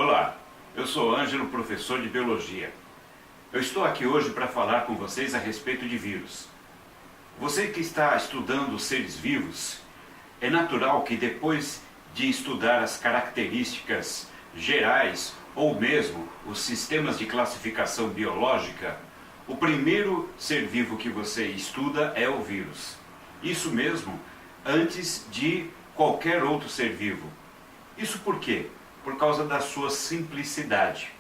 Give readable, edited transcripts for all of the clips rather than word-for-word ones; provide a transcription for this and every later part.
Olá, eu sou Ângelo, professor de Biologia. Eu estou aqui hoje para falar com vocês a respeito de vírus. Você que está estudando os seres vivos, é natural que depois de estudar as características gerais ou mesmo os sistemas de classificação biológica, o primeiro ser vivo que você estuda é o vírus. Isso mesmo, antes de qualquer outro ser vivo. Isso por quê? Por causa da sua simplicidade.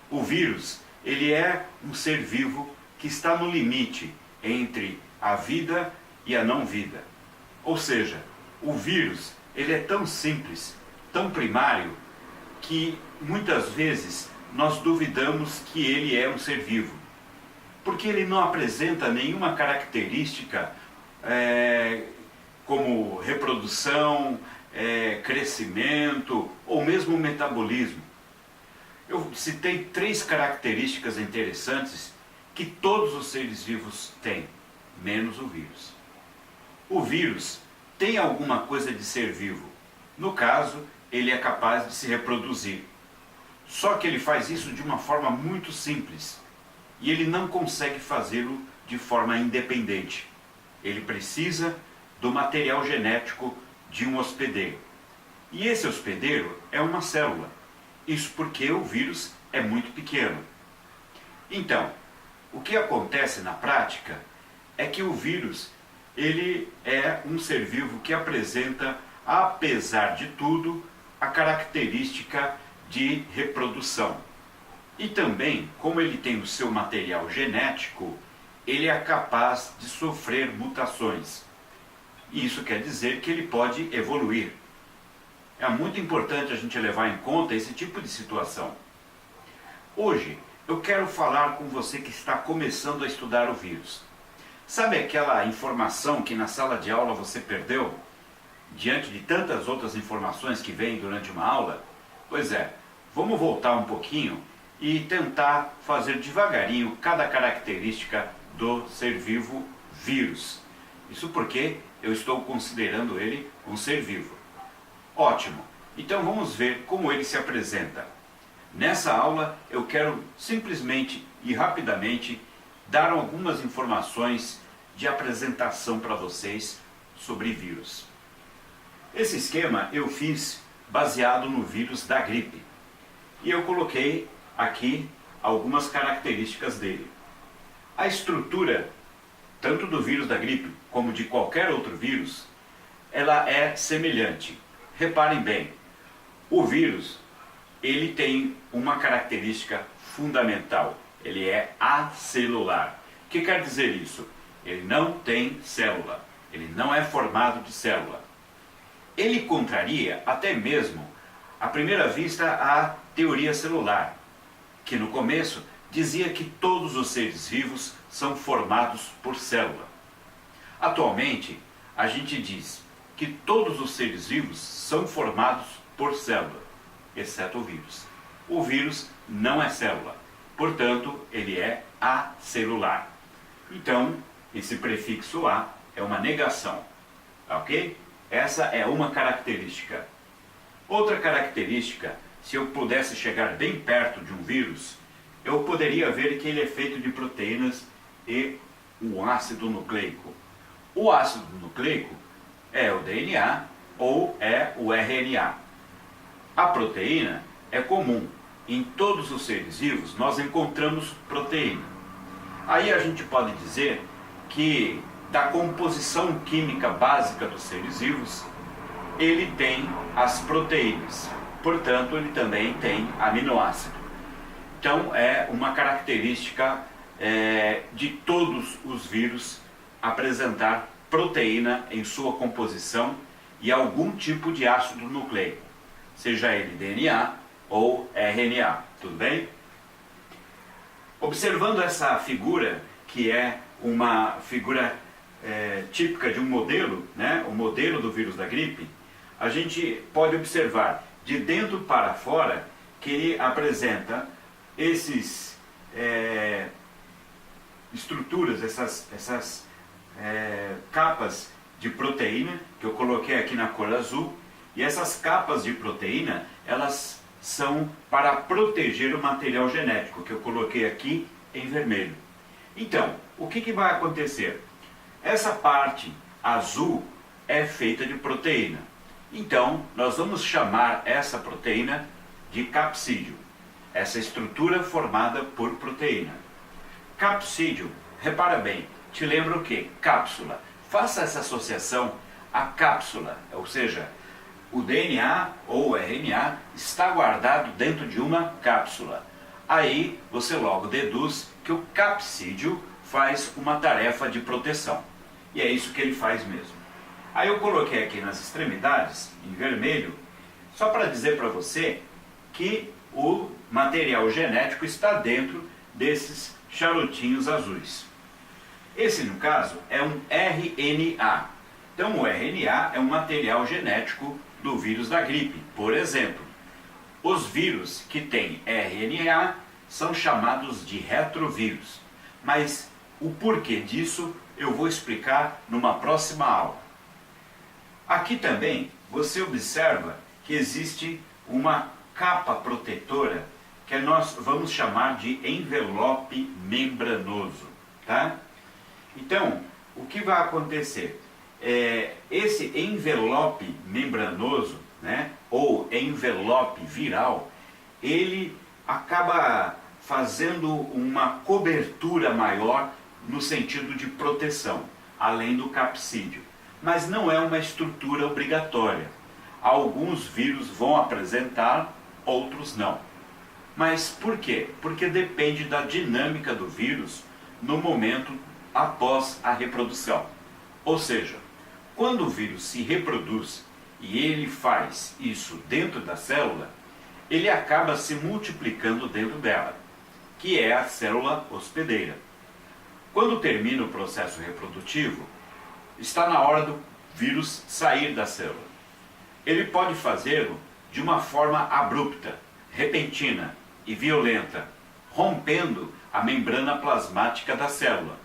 O vírus, ele é um ser vivo que está no limite entre a vida e a não vida. Ou seja, o vírus, ele é tão simples, tão primário, que muitas vezes nós duvidamos que ele é um ser vivo. Porque ele não apresenta nenhuma característica como reprodução, crescimento ou mesmo metabolismo. Eu citei 3 características interessantes que todos os seres vivos têm, menos o vírus. O vírus tem alguma coisa de ser vivo. No caso, ele é capaz de se reproduzir. Só que ele faz isso de uma forma muito simples. E ele não consegue fazê-lo de forma independente. Ele precisa do material genético de um hospedeiro. E esse hospedeiro é uma célula. Isso porque o vírus é muito pequeno. Então, o que acontece na prática é que o vírus, ele é um ser vivo que apresenta, apesar de tudo, a característica de reprodução. E também, como ele tem o seu material genético, ele é capaz de sofrer mutações. Isso quer dizer que ele pode evoluir. É muito importante a gente levar em conta esse tipo de situação. Hoje, eu quero falar com você que está começando a estudar o vírus. Sabe aquela informação que na sala de aula você perdeu? Diante de tantas outras informações que vêm durante uma aula? Pois é, vamos voltar um pouquinho e tentar fazer devagarinho cada característica do ser vivo vírus. Isso porque eu estou considerando ele um ser vivo. Ótimo! Então vamos ver como ele se apresenta. Nessa aula eu quero simplesmente e rapidamente dar algumas informações de apresentação para vocês sobre vírus. Esse esquema eu fiz baseado no vírus da gripe. E eu coloquei aqui algumas características dele. A estrutura, tanto do vírus da gripe como de qualquer outro vírus, ela é semelhante. Reparem bem, o vírus, ele tem uma característica fundamental. Ele é acelular. O que quer dizer isso? Ele não tem célula. Ele não é formado de célula. Ele contraria até mesmo, à primeira vista, a teoria celular, que no começo dizia que todos os seres vivos são formados por célula. Atualmente, a gente diz que todos os seres vivos são formados por célula, exceto o vírus. O vírus não é célula, portanto, ele é acelular. Então, esse prefixo A é uma negação, ok? Essa é uma característica. Outra característica, se eu pudesse chegar bem perto de um vírus, eu poderia ver que ele é feito de proteínas e um ácido nucleico. O ácido nucleico é o DNA ou é o RNA. A proteína é comum. Em todos os seres vivos nós encontramos proteína. Aí a gente pode dizer que da composição química básica dos seres vivos, ele tem as proteínas. Portanto, ele também tem aminoácido. Então é uma característica de todos os vírus apresentar proteína em sua composição e algum tipo de ácido nucleico, seja ele DNA ou RNA, tudo bem? Observando essa figura, que é uma figura típica de um modelo, né, o modelo do vírus da gripe, a gente pode observar de dentro para fora que ele apresenta esses estruturas, essas capas de proteína, que eu coloquei aqui na cor azul, e essas capas de proteína, elas são para proteger o material genético, que eu coloquei aqui em vermelho. Então, o que vai acontecer? Essa parte azul é feita de proteína. Então, nós vamos chamar essa proteína de capsídeo. Essa estrutura formada por proteína. Capsídeo, repara bem, te lembra o quê? Cápsula. Faça essa associação à cápsula, ou seja, o DNA ou o RNA está guardado dentro de uma cápsula. Aí você logo deduz que o capsídeo faz uma tarefa de proteção. E é isso que ele faz mesmo. Aí eu coloquei aqui nas extremidades, em vermelho, só para dizer para você que o material genético está dentro desses charutinhos azuis. Esse, no caso, é um RNA. Então, o RNA é um material genético do vírus da gripe. Por exemplo, os vírus que têm RNA são chamados de retrovírus. Mas o porquê disso eu vou explicar numa próxima aula. Aqui também você observa que existe uma capa protetora que nós vamos chamar de envelope membranoso, tá? Então, o que vai acontecer? Esse envelope membranoso, né, ou envelope viral, ele acaba fazendo uma cobertura maior no sentido de proteção, além do capsídeo. Mas não é uma estrutura obrigatória. Alguns vírus vão apresentar, outros não. Mas por quê? Porque depende da dinâmica do vírus no momento após a reprodução. Ou seja, quando o vírus se reproduz e ele faz isso dentro da célula, ele acaba se multiplicando dentro dela, que é a célula hospedeira. Quando termina o processo reprodutivo, está na hora do vírus sair da célula. Ele pode fazê-lo de uma forma abrupta, repentina e violenta, rompendo a membrana plasmática da célula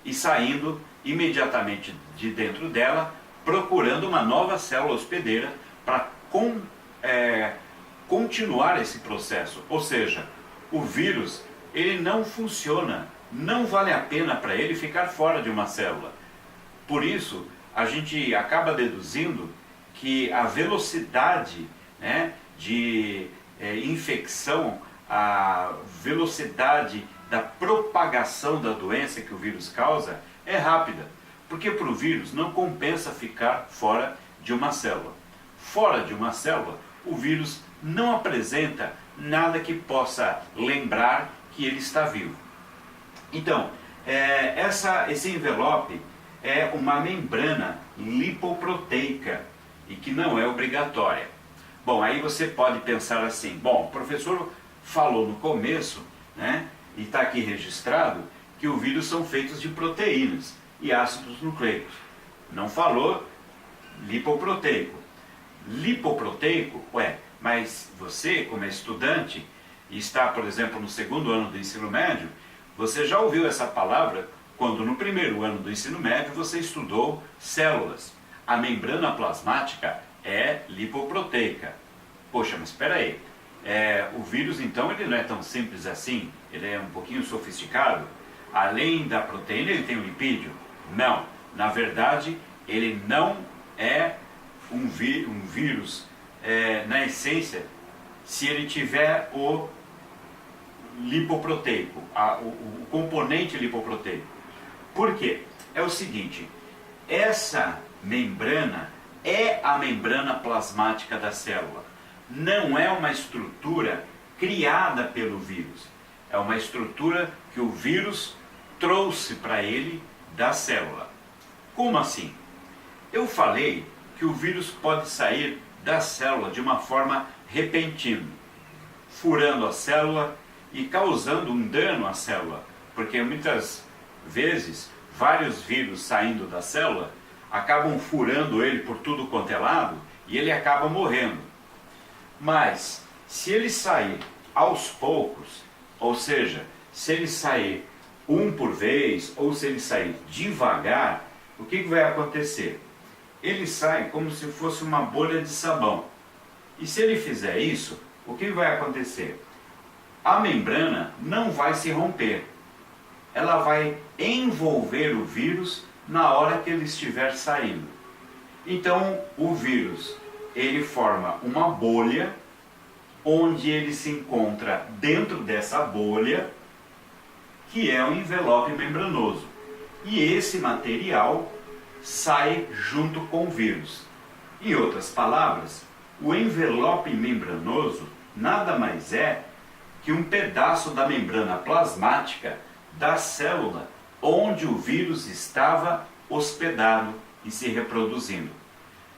e saindo imediatamente de dentro dela, procurando uma nova célula hospedeira para continuar esse processo. Ou seja, o vírus ele não funciona, não vale a pena para ele ficar fora de uma célula. Por isso, a gente acaba deduzindo que a velocidade, né, de infecção, a velocidade da propagação da doença que o vírus causa é rápida, porque para o vírus não compensa ficar fora de uma célula. Fora de uma célula, o vírus não apresenta nada que possa lembrar que ele está vivo. Então, esse envelope é uma membrana lipoproteica e que não é obrigatória. Bom, aí você pode pensar assim, bom, o professor falou no começo, né, e está aqui registrado, que os vírus são feitos de proteínas e ácidos nucleicos. Não falou lipoproteico. Lipoproteico, mas você, como é estudante, e está, por exemplo, no segundo ano do ensino médio, você já ouviu essa palavra quando no primeiro ano do ensino médio você estudou células. A membrana plasmática é lipoproteica. Poxa, mas espera aí. O vírus, então, ele não é tão simples assim? Ele é um pouquinho sofisticado? Além da proteína, ele tem um lipídio? Não. Na verdade, ele não é um vírus, na essência, se ele tiver o lipoproteico, o componente lipoproteico. Por quê? É o seguinte, essa membrana é a membrana plasmática da célula. Não é uma estrutura criada pelo vírus. É uma estrutura que o vírus trouxe para ele da célula. Como assim? Eu falei que o vírus pode sair da célula de uma forma repentina, furando a célula e causando um dano à célula, porque muitas vezes vários vírus saindo da célula acabam furando ele por tudo quanto é lado e ele acaba morrendo. Mas se ele sair aos poucos, ou seja, se ele sair um por vez ou se ele sair devagar, o que vai acontecer? Ele sai como se fosse uma bolha de sabão. E se ele fizer isso, o que vai acontecer? A membrana não vai se romper. Ela vai envolver o vírus na hora que ele estiver saindo. Então, o vírus, ele forma uma bolha, onde ele se encontra dentro dessa bolha, que é o envelope membranoso. E esse material sai junto com o vírus. Em outras palavras, o envelope membranoso nada mais é que um pedaço da membrana plasmática da célula onde o vírus estava hospedado e se reproduzindo.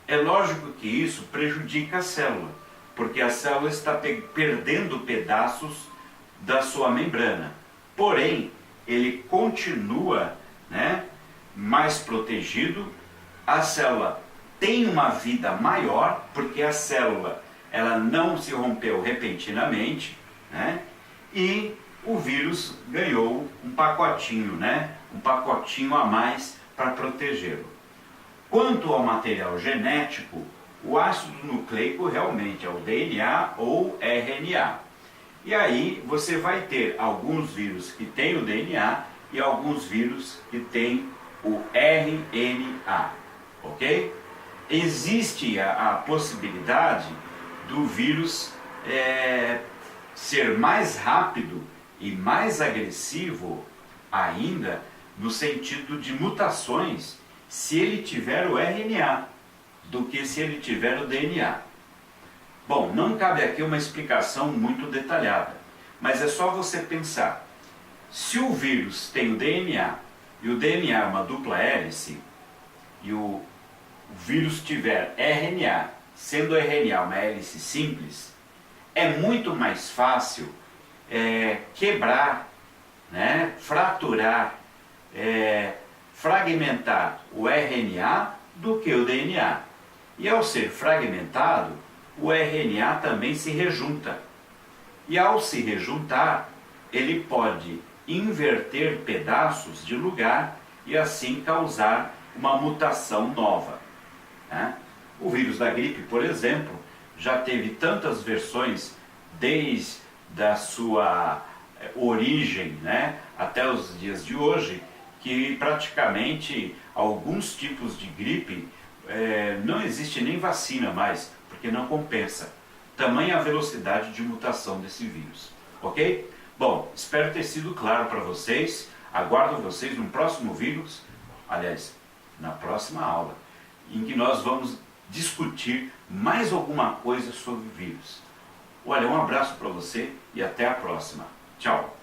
É lógico que isso prejudica a célula, porque a célula está perdendo pedaços da sua membrana. Porém, ele continua, mais protegido, a célula tem uma vida maior, porque a célula ela não se rompeu repentinamente, e o vírus ganhou um pacotinho, um pacotinho a mais para protegê-lo. Quanto ao material genético, o ácido nucleico realmente é o DNA ou RNA. E aí você vai ter alguns vírus que têm o DNA e alguns vírus que têm o RNA, ok? Existe a possibilidade do vírus ser mais rápido e mais agressivo ainda no sentido de mutações se ele tiver o RNA do que se ele tiver o DNA. Bom, não cabe aqui uma explicação muito detalhada, mas é só você pensar. Se o vírus tem o DNA e o DNA é uma dupla hélice e o vírus tiver RNA, sendo o RNA uma hélice simples, é muito mais fácil quebrar, fraturar, fragmentar o RNA do que o DNA. E ao ser fragmentado, o RNA também se rejunta. E ao se rejuntar, ele pode inverter pedaços de lugar e assim causar uma mutação nova. O vírus da gripe, por exemplo, já teve tantas versões desde a sua origem, até os dias de hoje, que praticamente alguns tipos de gripe não existe nem vacina mais, porque não compensa. Tamanha a velocidade de mutação desse vírus, ok? Bom, espero ter sido claro para vocês. Aguardo vocês no próximo vírus, aliás, na próxima aula, em que nós vamos discutir mais alguma coisa sobre vírus. Olha, um abraço para você e até a próxima. Tchau!